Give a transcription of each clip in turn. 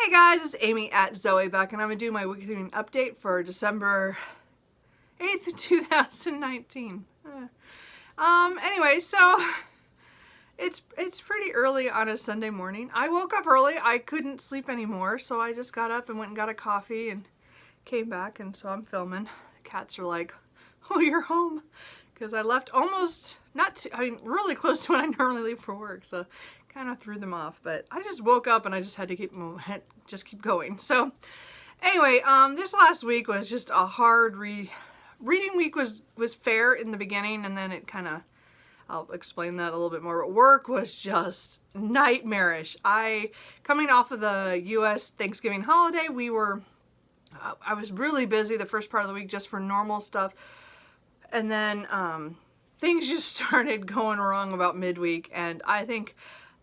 Hey guys, it's Amy at Zoe back, and I'm going to do my weekly reading update for December 8th, 2019. Anyway, so it's pretty early on a Sunday morning. I woke up early. I couldn't sleep anymore, so I just got up and went and got a coffee and came back, and so I'm filming. The cats are like, oh, you're home. Because I left almost, really close to when I normally leave for work, so kind of threw them off. But I just woke up and I just had to keep going. So anyway, this last week was just a hard reading week. Was fair in the beginning, and then it kind of, I'll explain that a little bit more. But work was just nightmarish. Coming off of the U.S. Thanksgiving holiday, I was really busy the first part of the week just for normal stuff. And then things just started going wrong about midweek, and I think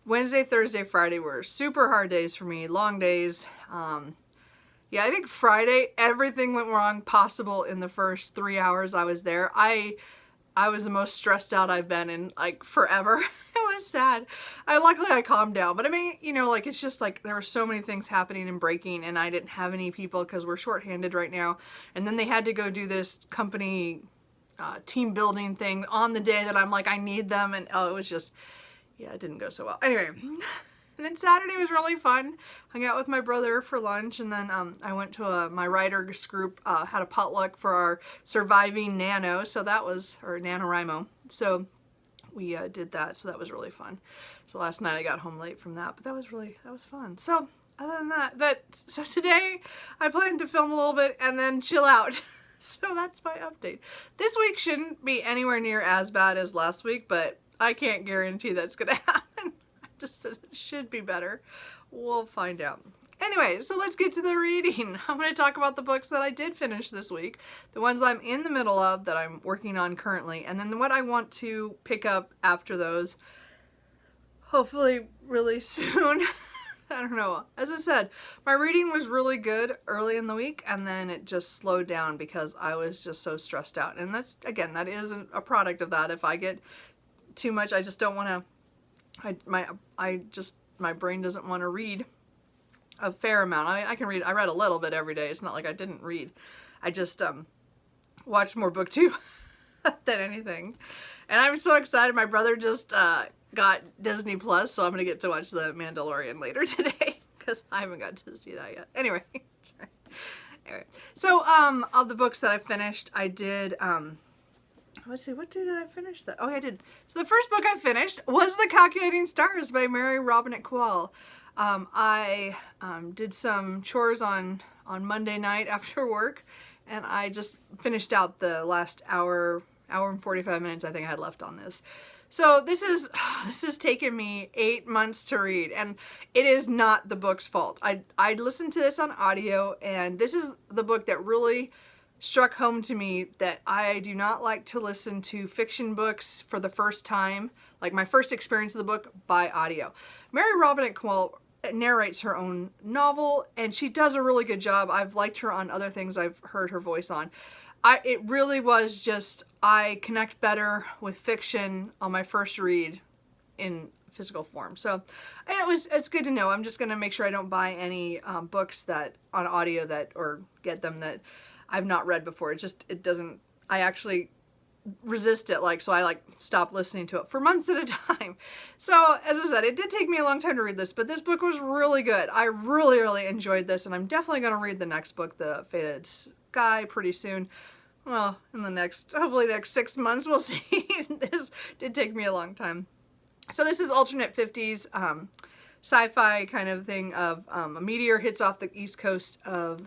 Wednesday, Thursday, Friday were super hard days for me, long days. Yeah, I think Friday, everything went wrong possible in the first 3 hours I was there. I was the most stressed out I've been in like forever. It was sad. Luckily I calmed down, but I mean, you know, like it's just like there were so many things happening and breaking, and I didn't have any people because we're shorthanded right now. And then they had to go do this company team building thing on the day that I'm like, I need them, and oh, it was just, yeah, it didn't go so well. Anyway, and then Saturday was really fun. Hung out with my brother for lunch, and then I went to my writers group, had a potluck for our surviving Nano, so that was, or NaNoWriMo, so we did that, so that was really fun. So last night I got home late from that, but that was fun. So other than that, so today I plan to film a little bit and then chill out. So that's my update. This week shouldn't be anywhere near as bad as last week, but I can't guarantee that's gonna happen. I just said it should be better. We'll find out. Anyway, so let's get to the reading. I'm going to talk about the books that I did finish this week, the ones I'm in the middle of that I'm working on currently, and then what I want to pick up after those, hopefully really soon. I don't know. As I said, my reading was really good early in the week, and then it just slowed down because I was just so stressed out. And that's, again, that is a product of that. If I get too much, I just don't want to, my brain doesn't want to read a fair amount. I can read, I read a little bit every day. It's not like I didn't read. I just watched more BookTube than anything. And I'm so excited. My brother just got Disney Plus, so I'm gonna get to watch The Mandalorian later today because I haven't got to see that yet. Anyway, so of the books that I finished, I did let's see, what did I finish that? Oh, I did. So the first book I finished was The Calculating Stars by Mary Robinette Kowal. I did some chores on Monday night after work, and I just finished out the last hour and 45 minutes I think I had left on this. So this has taken me 8 months to read, and it is not the book's fault. I listened to this on audio, and this is the book that really struck home to me that I do not like to listen to fiction books for the first time, like my first experience of the book, by audio. Mary Robinette Kowal narrates her own novel, and she does a really good job. I've liked her on other things I've heard her voice on. It really was just, I connect better with fiction on my first read in physical form. So it's good to know. I'm just going to make sure I don't buy any books that on audio that, or get them that I've not read before. It doesn't, I actually resist it, so I stop listening to it for months at a time. So as I said, it did take me a long time to read this, but this book was really good. I really enjoyed this, and I'm definitely going to read the next book, The Fated Sky, pretty soon. Well, in the hopefully next 6 months, we'll see. This did take me a long time. So this is alternate 50s sci-fi kind of thing of a meteor hits off the east coast of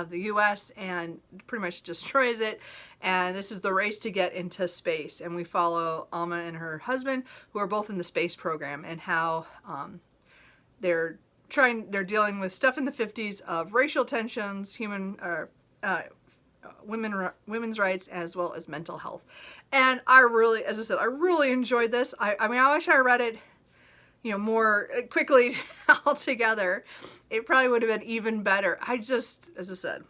the U.S. and pretty much destroys it, and this is the race to get into space, and we follow Alma and her husband, who are both in the space program, and how they're dealing with stuff in the 50s of racial tensions, women's rights, as well as mental health. And I really, as I said, I really enjoyed this. I mean, I wish I read it, more quickly altogether. It probably would have been even better. As I said.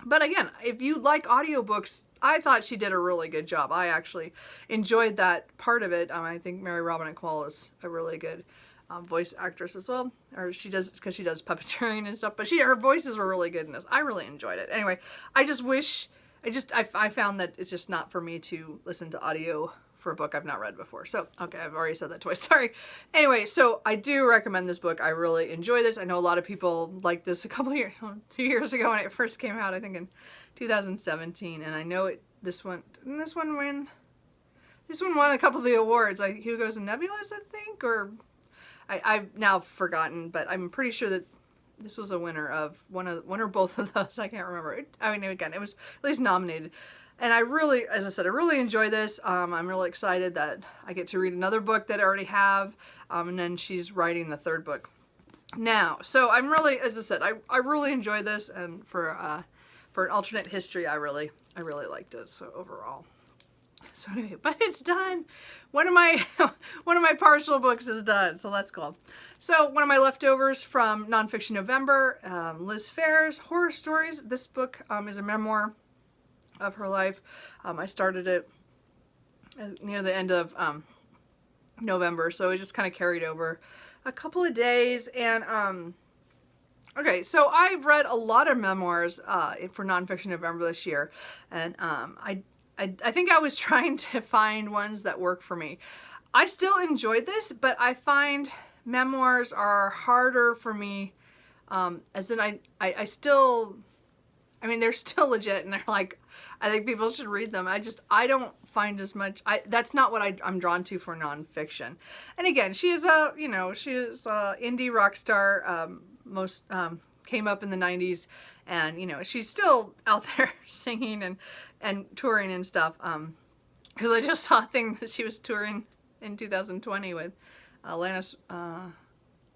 But again, if you like audiobooks, I thought she did a really good job. I actually enjoyed that part of it. I think Mary Robinette Kowal is a really good voice actress as well, or she does, because she does puppeteering and stuff, but her voices were really good in this. I really enjoyed it. Anyway, I just wish, I found that it's just not for me to listen to audio for a book I've not read before. So, okay, I've already said that twice, sorry. Anyway, so I do recommend this book. I really enjoy this. I know a lot of people liked this a couple years, 2 years ago when it first came out, I think in 2017, and I know this one won a couple of the awards, like Hugo's and Nebulas, I think, or I've now forgotten, but I'm pretty sure that this was a winner of one or both of those. I can't remember. I mean, again, it was at least nominated. And I really, as I said, I really enjoy this. I'm really excited that I get to read another book that I already have, and then she's writing the third book now. So I'm really, as I said, I really enjoy this, and for an alternate history, I really liked it. So overall. So anyway, but it's done. One of my partial books is done, so that's cool. So one of my leftovers from Nonfiction November, Liz Phair's Horror Stories. This book is a memoir of her life. I started it near the end of November, so it just kind of carried over a couple of days. And okay, so I've read a lot of memoirs for Nonfiction November this year, and I think I was trying to find ones that work for me. I still enjoyed this, but I find memoirs are harder for me, as in I still, I mean, they're still legit, and they're like, I think people should read them. I don't find as much, that's not what I'm drawn to for nonfiction. And again, she is a indie rock star, came up in the 90s, and, she's still out there singing and touring and stuff, because I just saw a thing that she was touring in 2020 with Alanis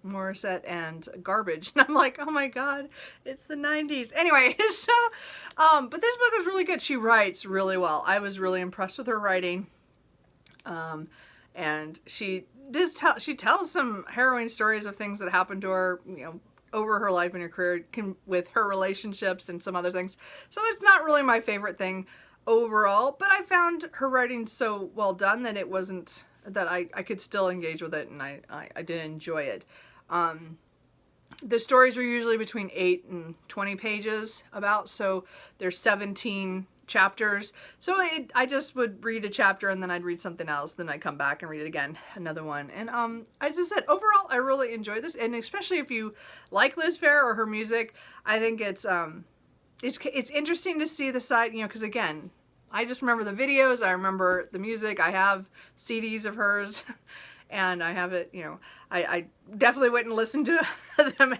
Morissette and Garbage, and I'm like, oh my god, it's the 90s. Anyway, so but this book is really good. She writes really well. I was really impressed with her writing, and she tells some harrowing stories of things that happened to her, over her life and her career, with her relationships and some other things. So it's not really my favorite thing overall, but I found her writing so well done that it wasn't, that I could still engage with it, and I did enjoy it. The stories were usually between 8 and 20 pages about, so there's 17 chapters. So I just would read a chapter, and then I'd read something else, then I'd come back and read it again, another one. And as I said, overall I really enjoyed this, and especially if you like Liz Phair or her music, I think it's interesting to see the side, because again, I just remember the videos, I remember the music, I have CDs of hers, and I have it, I definitely wouldn't listen to them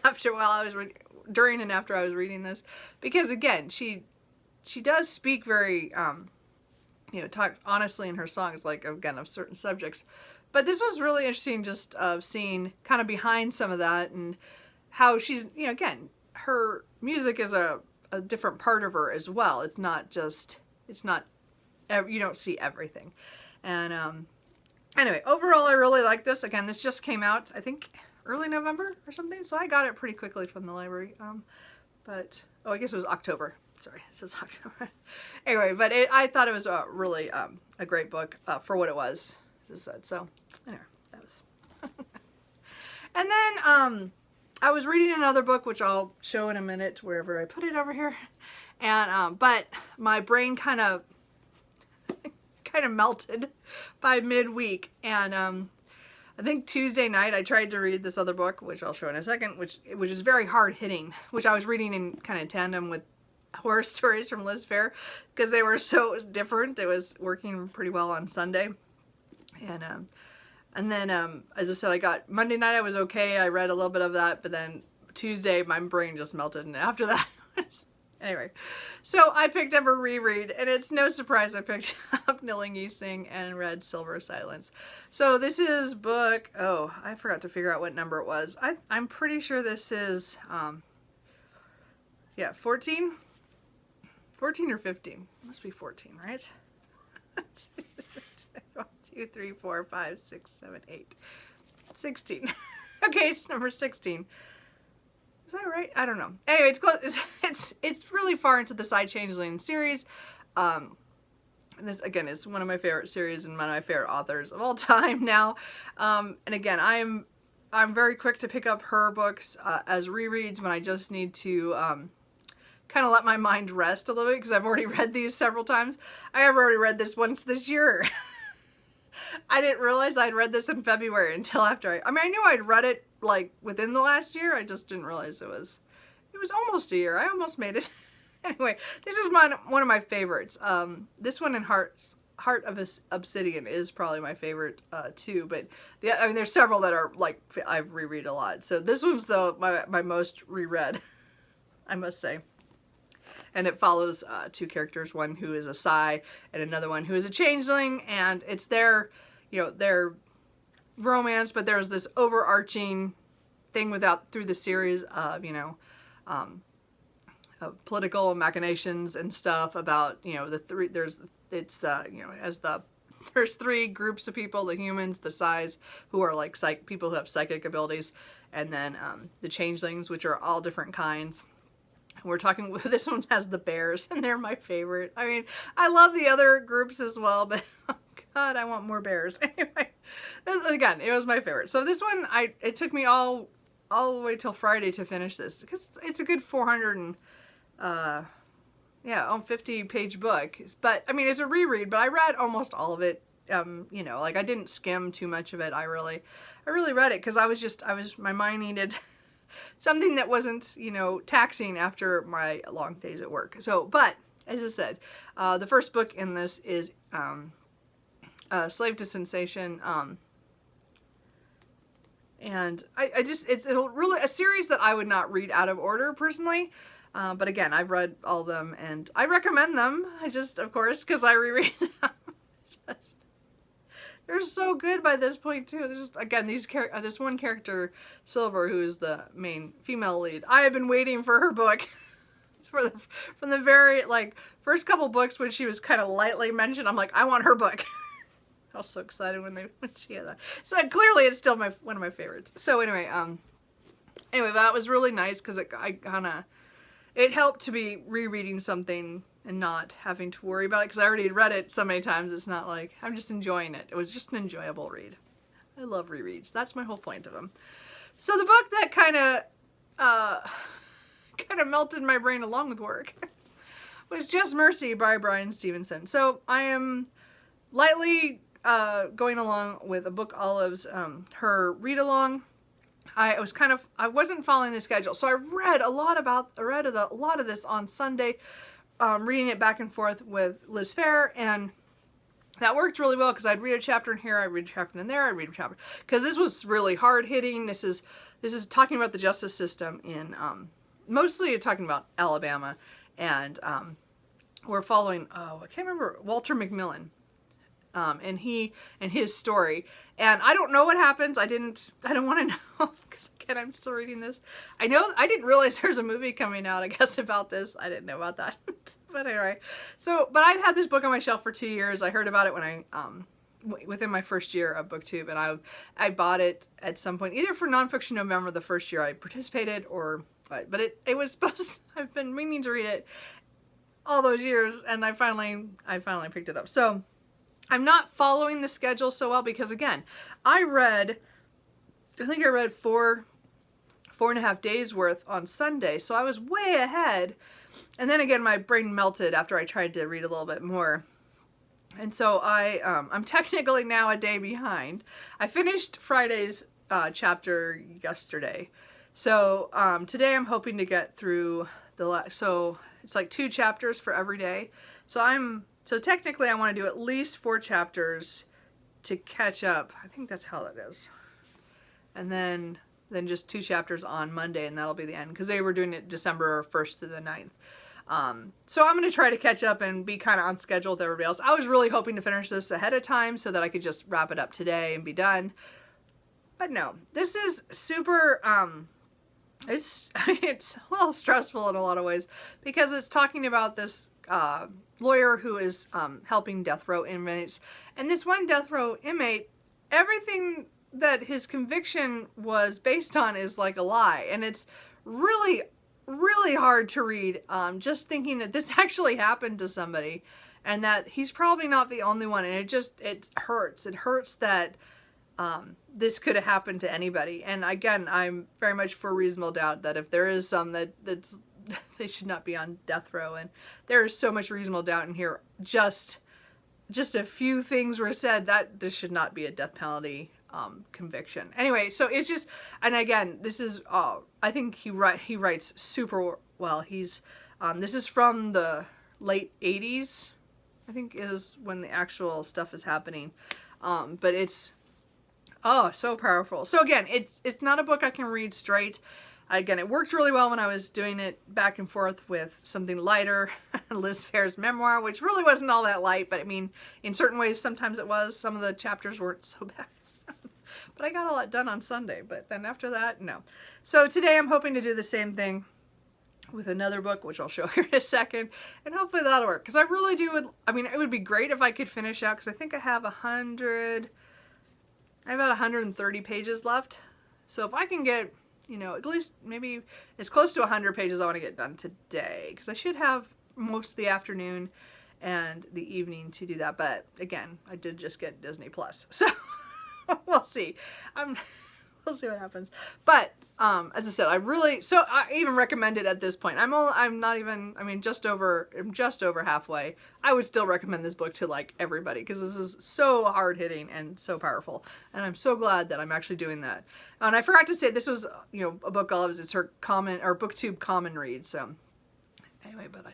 during and after I was reading this, because again, she does speak very, talk honestly in her songs, like, again, of certain subjects. But this was really interesting, just seeing kind of behind some of that, and how she's, again, her music is a different part of her as well. It's not, you don't see everything. And anyway, overall, I really like this. Again, this just came out, I think, early November or something, so I got it pretty quickly from the library. I guess it was October. Sorry, it says October. Anyway, but I thought it was really a great book for what it was, as I said. So, anyway, that was. And then I was reading another book, which I'll show in a minute, wherever I put it over here. And but my brain kind of melted by midweek, and I think Tuesday night I tried to read this other book, which I'll show in a second, which is very hard hitting, which I was reading in kind of tandem with Horror Stories from Liz Phair, because they were so different. It was working pretty well on Sunday, and then as I said, I got Monday night, I was okay, I read a little bit of that, but then Tuesday my brain just melted, and after that anyway, so I picked up a reread, and it's no surprise I picked up Nillingi Singh and read Silver Silence. So this is book, I forgot to figure out what number it was. I'm pretty sure this is 14? 14 or 15? It must be 14, right? 1, 2, 3, 4, 5, 6, 7, 8. 16. Okay, it's number 16. Is that right? I don't know. Anyway, it's close. It's really far into the Side Changeling series. This again is one of my favorite series and one of my favorite authors of all time now. And again, I'm I'm very quick to pick up her books as rereads when I just need to kind of let my mind rest a little bit, because I've already read these several times. I have already read this once this year. I didn't realize I'd read this in February until after I mean, I knew I'd read it like within the last year. I just didn't realize it was almost a year. I almost made it. Anyway, this is one of my favorites. This one in Heart of Obsidian is probably my favorite too, but I mean, there's several that are like I've reread a lot. So this one's my most reread, I must say. And it follows two characters, one who is a Psy and another one who is a changeling, and it's their romance, but there's this overarching thing through the series of, political machinations and stuff about, there's three groups of people: the humans, the Psys, who are like people who have psychic abilities, and then the changelings, which are all different kinds. We're talking, this one has the bears, and they're my favorite. I mean, I love the other groups as well, but oh God, I want more bears. Anyway, again, it was my favorite. So this one, it took me all the way till Friday to finish this, because it's a good 50-page book. But I mean, it's a reread, but I read almost all of it. Like I didn't skim too much of it. I really read it because my mind needed something that wasn't, taxing after my long days at work. So, but as I said, the first book in this is Slave to Sensation. And it's really a series that I would not read out of order personally. But again, I've read all of them and I recommend them. Of course, because I reread them. They're so good by this point too. There's just, again, this one character, Silver, who is the main female lead. I have been waiting for her book from the very first couple books when she was kind of lightly mentioned. I'm like, I want her book. I was so excited when she had that. So clearly, it's still one of my favorites. So anyway, that was really nice because it helped to be rereading something and not having to worry about it, because I already had read it so many times. It's not like I'm just enjoying it. It was just an enjoyable read. I love rereads. That's my whole point of them. So the book that kind of melted my brain along with work was Just Mercy by Bryan Stevenson. So I am lightly going along with a Book Olive's her read along. I wasn't following the schedule, so I read a lot of this on Sunday. Reading it back and forth with Liz Fair, and that worked really well because I'd read a chapter in here, I'd read a chapter in there, I'd read a chapter, because this was really hard hitting. This is talking about the justice system in mostly talking about Alabama, and we're following I can't remember, Walter McMillan, and his story. And I don't know what happens. I don't want to know because again, I'm still reading this. I didn't realize there's a movie coming out, I guess, about this. I didn't know about that. But anyway, but I've had this book on my shelf for 2 years. I heard about it when I within my first year of BookTube, and I bought it at some point, either for Nonfiction November the first year I participated, or but it was supposed. I've been meaning to read it all those years, and I finally picked it up. So I'm not following the schedule so well because, again, I think I read 4.5 days worth on Sunday, so I was way ahead. And then again, my brain melted after I tried to read a little bit more. And so I'm technically now a day behind. I finished Friday's chapter yesterday. So today I'm hoping to get through so it's like 2 chapters for every day. So technically I want to do at least 4 chapters to catch up. I think that's how that is. And then just 2 chapters on Monday, and that'll be the end, because they were doing it December 1st to the 9th. So I'm going to try to catch up and be kind of on schedule with everybody else. I was really hoping to finish this ahead of time so that I could just wrap it up today and be done. But no, this is super, it's a little stressful in a lot of ways, because it's talking about this lawyer who is helping death row inmates. And this one death row inmate, everything that his conviction was based on is like a lie. And it's really, really hard to read, just thinking that this actually happened to somebody and that he's probably not the only one. And it hurts. It hurts that this could have happened to anybody. And again, I'm very much for reasonable doubt that if there is some that's they should not be on death row, and there is so much reasonable doubt in here. Just a few things were said that this should not be a death penalty conviction. Anyway, so it's just, and again, this is I think he writes super well. He's this is from the late 80s, I think, is when the actual stuff is happening. But it's so powerful. So again, it's not a book I can read straight. Again, it worked really well when I was doing it back and forth with something lighter, Liz Phair's memoir, which really wasn't all that light, but I mean, in certain ways, sometimes it was. Some of the chapters weren't so bad. But I got a lot done on Sunday, but then after that, no. So today I'm hoping to do the same thing with another book, which I'll show here in a second, and hopefully that'll work. Because I really do, I mean, it would be great if I could finish out, because I think I have about 130 pages left. So if I can get, you know, at least maybe as close to 100 pages I want to get done today, because I should have most of the afternoon and the evening to do that. But again, I did just get Disney Plus, so we'll see. We'll see what happens. But as I said, I even recommend it at this point. I'm just over halfway. I would still recommend this book to like everybody, because this is so hard hitting and so powerful. And I'm so glad that I'm actually doing that. And I forgot to say, this was, you know, a book Olive, it's her BookTube common read. So anyway, but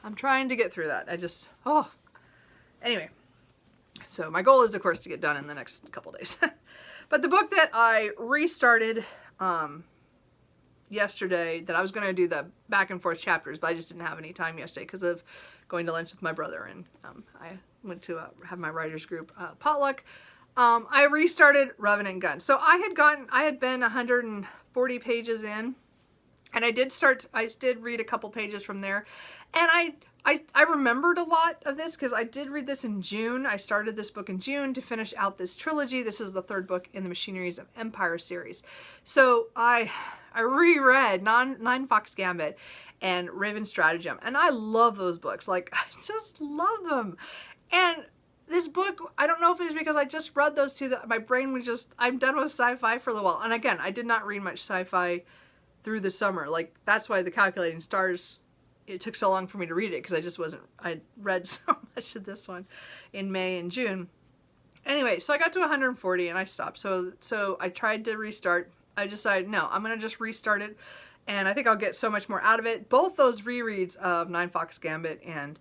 I'm trying to get through that. Anyway. So my goal is, of course, to get done in the next couple days. But the book that I restarted yesterday, that I was going to do the back and forth chapters, but I just didn't have any time yesterday because of going to lunch with my brother, and I went to have my writers group potluck. I restarted Revenant Gun. So I had been 140 pages in, and I did read a couple pages from there, and I remembered a lot of this because I did read this in June. I started this book in June to finish out this trilogy. This is the third book in the Machineries of Empire series. So I reread Nine Fox Gambit and Raven Stratagem, and I love those books. Like, I just love them. And this book, I don't know if it was because I just read those two that my brain was just, I'm done with sci-fi for a while. And again, I did not read much sci-fi through the summer. Like, that's why the Calculating Stars, it took so long for me to read it, because I read so much of this one in May and June. Anyway, so I got to 140 and I stopped. So I tried to restart. I decided, no, I'm going to just restart it, and I think I'll get so much more out of it. Both those rereads of Nine Fox Gambit and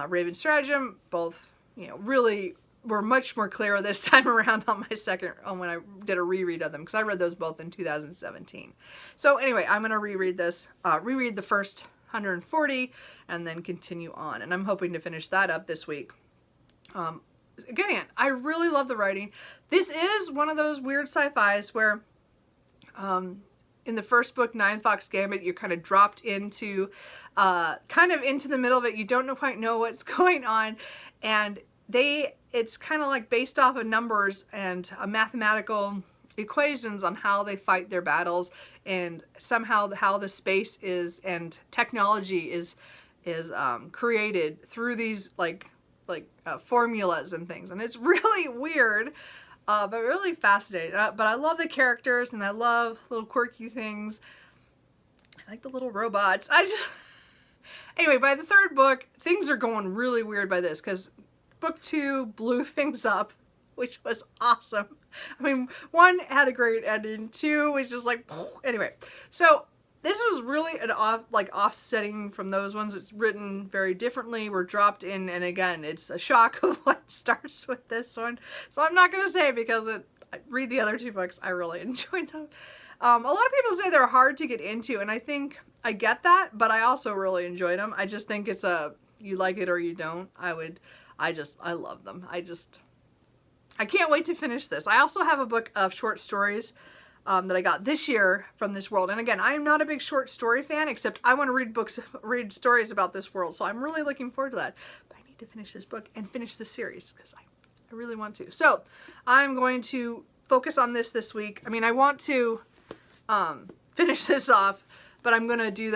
Raven Stratagem, both, you know, really were much more clear this time around on when I did a reread of them, because I read those both in 2017. So anyway, I'm going to reread the first 140 and then continue on, and I'm hoping to finish that up this week. Again, I really love the writing. This is one of those weird sci-fis where in the first book, Nine Fox Gambit, you're kind of dropped into the middle of it. You don't quite know what's going on, and it's kind of like based off of numbers and mathematical equations on how they fight their battles, and somehow how the space is and technology is created through these like formulas and things, and it's really weird, but really fascinating. But I love the characters, and I love little quirky things. I like the little robots. Anyway, by the third book, things are going really weird by this, because book 2 blew things up, which was awesome. I mean, 1 had a great ending, 2 was just like, anyway. So this was really an offsetting from those ones. It's written very differently. We're dropped in, and again, it's a shock of what starts with this one. So I'm not going to say, because I read the other 2 books. I really enjoyed them. A lot of people say they're hard to get into, and I think I get that, but I also really enjoyed them. I just think it's you like it or you don't. I love them. I can't wait to finish this. I also have a book of short stories that I got this year from this world. And again, I am not a big short story fan, except I want to read stories about this world. So I'm really looking forward to that. But I need to finish this book and finish this series, because I really want to. So I'm going to focus on this week. I mean, I want to finish this off, but I'm going to do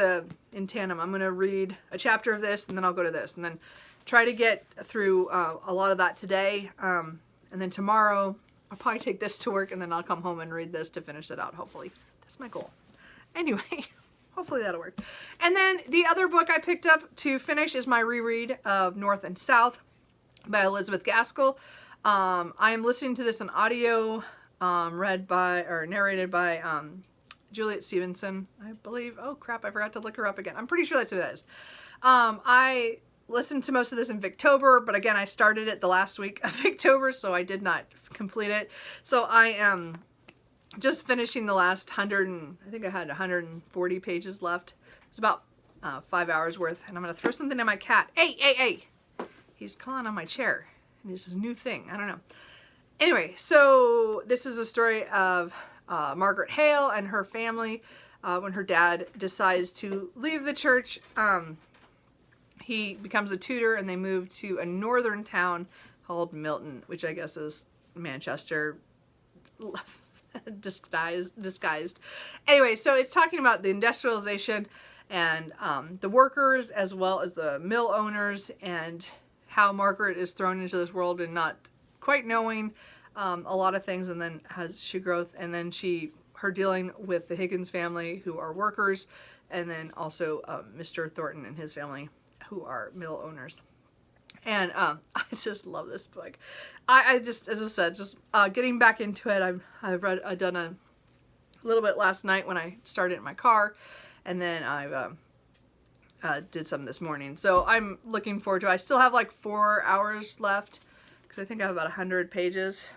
in tandem. I'm going to read a chapter of this, and then I'll go to this, and then try to get through a lot of that today. And then tomorrow I'll probably take this to work and then I'll come home and read this to finish it out, hopefully. That's my goal. Anyway, hopefully that'll work. And then the other book I picked up to finish is my reread of North and South by Elizabeth Gaskell. I am listening to this in audio, narrated by Juliet Stevenson, I believe. Oh crap, I forgot to look her up again. I'm pretty sure that's who it is. I listened to most of this in Victober, but again, I started it the last week of Victober, so I did not complete it. So I am just finishing the last I think I had 140 pages left. It's about 5 hours worth, and I'm going to throw something at my cat. Hey! He's clawing on my chair, and it's his new thing. I don't know. Anyway, so this is a story of Margaret Hale and her family when her dad decides to leave the church. He becomes a tutor and they move to a northern town called Milton, which I guess is Manchester disguised. Anyway, so it's talking about the industrialization and the workers as well as the mill owners and how Margaret is thrown into this world and not quite knowing a lot of things, and then has she growth, and then her dealing with the Higgins family who are workers, and then also Mr. Thornton and his family who are mill owners. And I just love this book. I just, as I said, just getting back into it. I've done a little bit last night when I started in my car, and then I've did some this morning. So I'm looking forward to it. I still have like 4 hours left because I think I have about 100 pages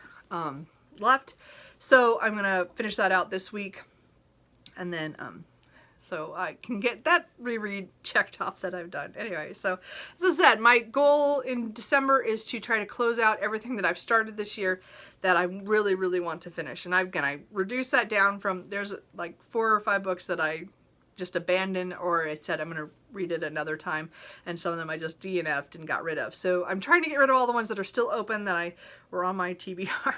left. So I'm gonna finish that out this week, and then so I can get that reread checked off that I've done. Anyway, so as I said, my goal in December is to try to close out everything that I've started this year that I really, really want to finish. And I reduced that down from, there's like 4 or 5 books that I just abandoned, or it said I'm going to read it another time, and some of them I just DNF'd and got rid of. So I'm trying to get rid of all the ones that are still open that were on my TBR.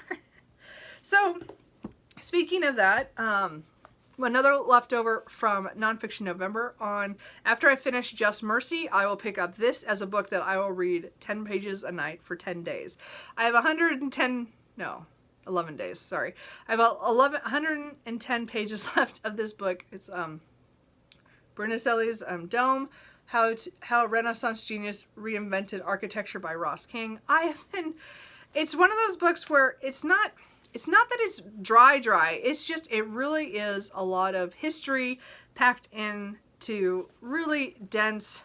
So speaking of that, another leftover from Nonfiction November, after I finish Just Mercy, I will pick up this as a book that I will read 10 pages a night for 10 days. I have 11 days, sorry. I have 110 pages left of this book. It's Brunelleschi's Dome, How Renaissance Genius Reinvented Architecture by Ross King. It's one of those books where it's not that it's dry. It's just, it really is a lot of history packed into really dense,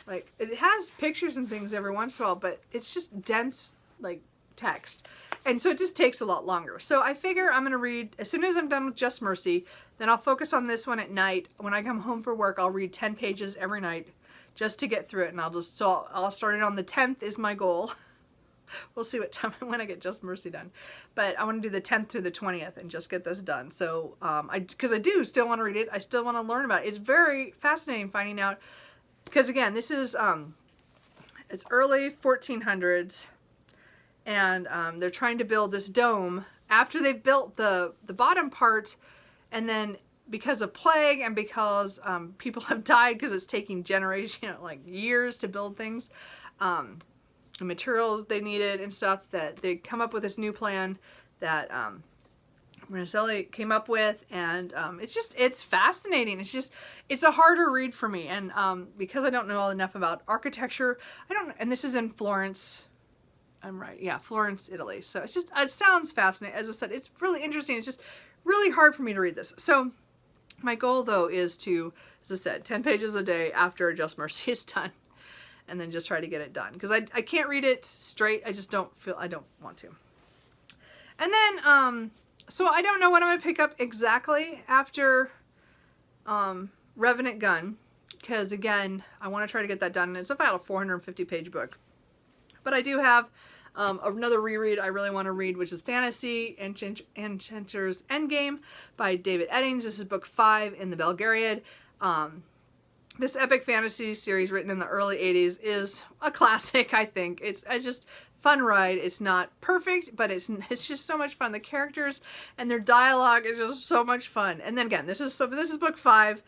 like, it has pictures and things every once in a while, but it's just dense, like, text. And so it just takes a lot longer. So I figure I'm going to read, as soon as I'm done with Just Mercy, then I'll focus on this one at night. When I come home from work, I'll read 10 pages every night just to get through it. And I'll start it on the 10th is my goal. We'll see what time when I get Just Mercy done. But I want to do the 10th through the 20th and just get this done. So, because I do still want to read it. I still want to learn about it. It's very fascinating finding out, because again, this is, it's early 1400s, and they're trying to build this dome after they've built the bottom parts, and then because of plague and because people have died because it's taking generations, like years to build things, the materials they needed and stuff, that they come up with this new plan that Brunelleschi came up with, and it's fascinating. It's a harder read for me, and because I don't know enough about architecture, and this is in Florence. I'm right, yeah, Florence, Italy. So it sounds fascinating. As I said, it's really interesting. It's just really hard for me to read this. So my goal though is to, as I said, 10 pages a day after Just Mercy is done, and then just try to get it done, because I can't read it straight. I don't want to. And then so I don't know what I'm going to pick up exactly after Revenant Gun, because again, I want to try to get that done, and it's about a 450 page book. But I do have another reread I really want to read, which is Fantasy Enchanter's Endgame by David Eddings. This is book 5 in the Belgariad. This epic fantasy series written in the early 80s is a classic, I think. It's just fun ride. It's not perfect, but it's just so much fun. The characters and their dialogue is just so much fun. And then again, this is book 5,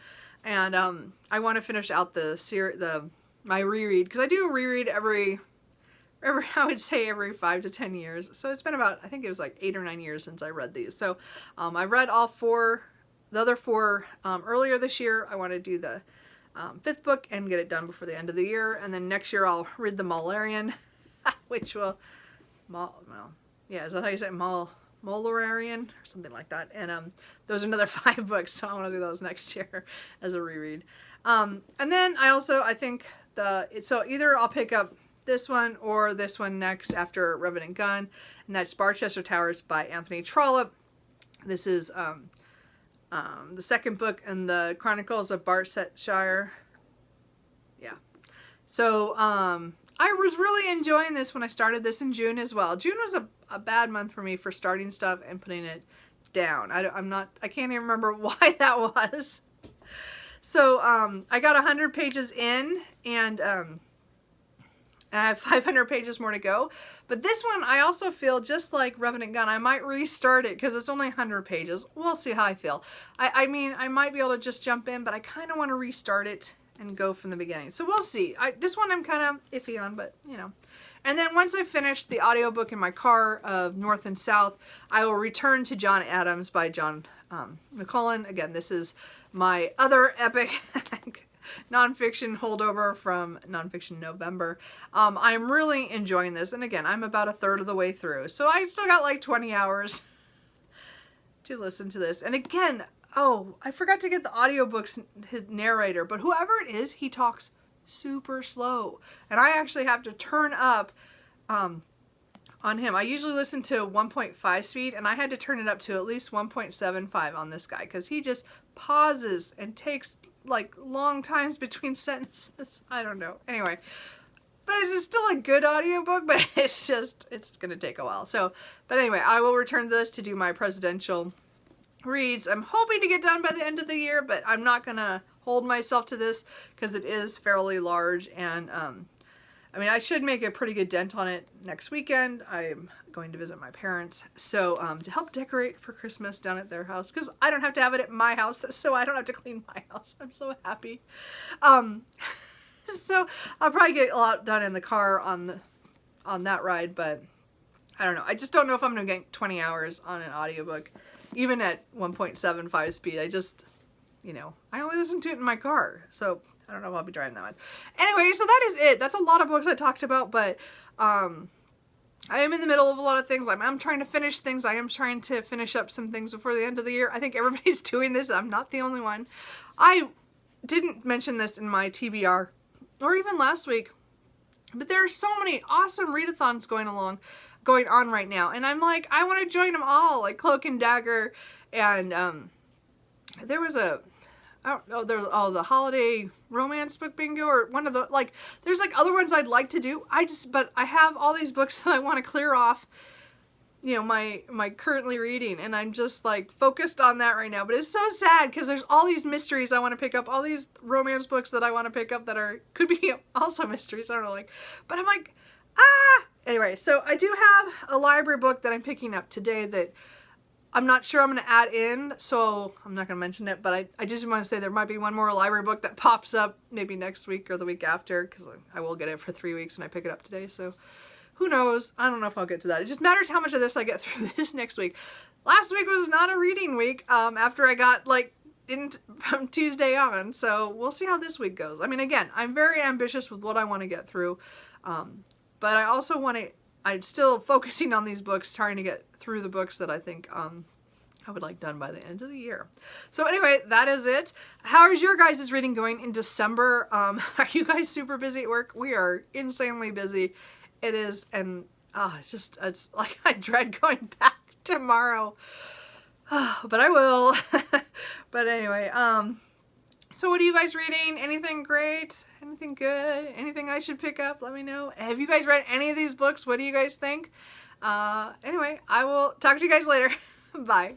and I want to finish out my reread, because I do a reread every I would say every 5 to 10 years. So it's been about, I think it was like 8 or 9 years since I read these. So I read all four, the other four earlier this year. I want to do the fifth book and get it done before the end of the year. And then next year I'll read the Mollarian, which will, yeah, is that how you say it? Mollarian or something like that. And those are another 5 books, so I want to do those next year as a reread. And then I think so either I'll pick up this one or this one next after Revenant Gun, and that's Barchester Towers by Anthony Trollope. This is the second book in the Chronicles of Barsetshire. Yeah. So I was really enjoying this when I started this in June as well. June was a bad month for me for starting stuff and putting it down. I can't even remember why that was. So I got 100 pages in, and I have 500 pages more to go. But this one, I also feel just like Revenant Gun, I might restart it because it's only 100 pages. We'll see how I feel. I mean, I might be able to just jump in, but I kind of want to restart it and go from the beginning. So we'll see. This one I'm kind of iffy on, but you know. And then once I finish the audiobook in my car of North and South, I will return to John Adams by John McCullen. Again, this is my other epic nonfiction holdover from Nonfiction November. I'm really enjoying this, and again, I'm about a third of the way through, so I still got like 20 hours to listen to this. And again, oh, I forgot to get the audiobooks, his narrator, but whoever it is, he talks super slow, and I actually have to turn up on him. I usually listen to 1.5 speed, and I had to turn it up to at least 1.75 on this guy because he just pauses and takes like long times between sentences. I don't know. Anyway, but it's still a good audiobook, but it's gonna take a while. So, but anyway, I will return to this to do my presidential reads. I'm hoping to get done by the end of the year, but I'm not gonna hold myself to this because it is fairly large, and I mean, I should make a pretty good dent on it next weekend. I'm going to visit my parents, so to help decorate for Christmas down at their house, because I don't have to have it at my house, so I don't have to clean my house. I'm so happy. So I'll probably get a lot done in the car on that ride, but I don't know. I just don't know if I'm going to get 20 hours on an audiobook, even at 1.75 speed. I just, you know, I only listen to it in my car, so I don't know if I'll be driving that much. Anyway, so that is it. That's a lot of books I talked about, but I am in the middle of a lot of things. I'm trying to finish things. I am trying to finish up some things before the end of the year. I think everybody's doing this. I'm not the only one. I didn't mention this in my TBR or even last week, but there are so many awesome readathons going on right now, and I'm like, I want to join them all, like Cloak and Dagger, and there was a, I don't know, there's the holiday romance book bingo, or one of the, like, there's like other ones I'd like to do. But I have all these books that I want to clear off, you know, my currently reading, and I'm just like focused on that right now. But it's so sad because there's all these mysteries I want to pick up, all these romance books that I want to pick up that could be also mysteries. I don't know, like, but I'm like, Anyway, so I do have a library book that I'm picking up today that I'm not sure I'm going to add in, so I'm not going to mention it, but I just want to say there might be one more library book that pops up maybe next week or the week after, because I will get it for 3 weeks and I pick it up today, so who knows? I don't know if I'll get to that. It just matters how much of this I get through this next week. Last week was not a reading week after I got, like, from Tuesday on, so we'll see how this week goes. I mean, again, I'm very ambitious with what I want to get through, but I also I'm still focusing on these books, trying to get through the books that I think I would like done by the end of the year. So anyway, that is it. How is your guys' reading going in December? Are you guys super busy at work? We are insanely busy. It is, and it's like I dread going back tomorrow. But I will. But anyway, so what are you guys reading? Anything great? Anything good? Anything I should pick up? Let me know. Have you guys read any of these books? What do you guys think? Anyway, I will talk to you guys later. Bye.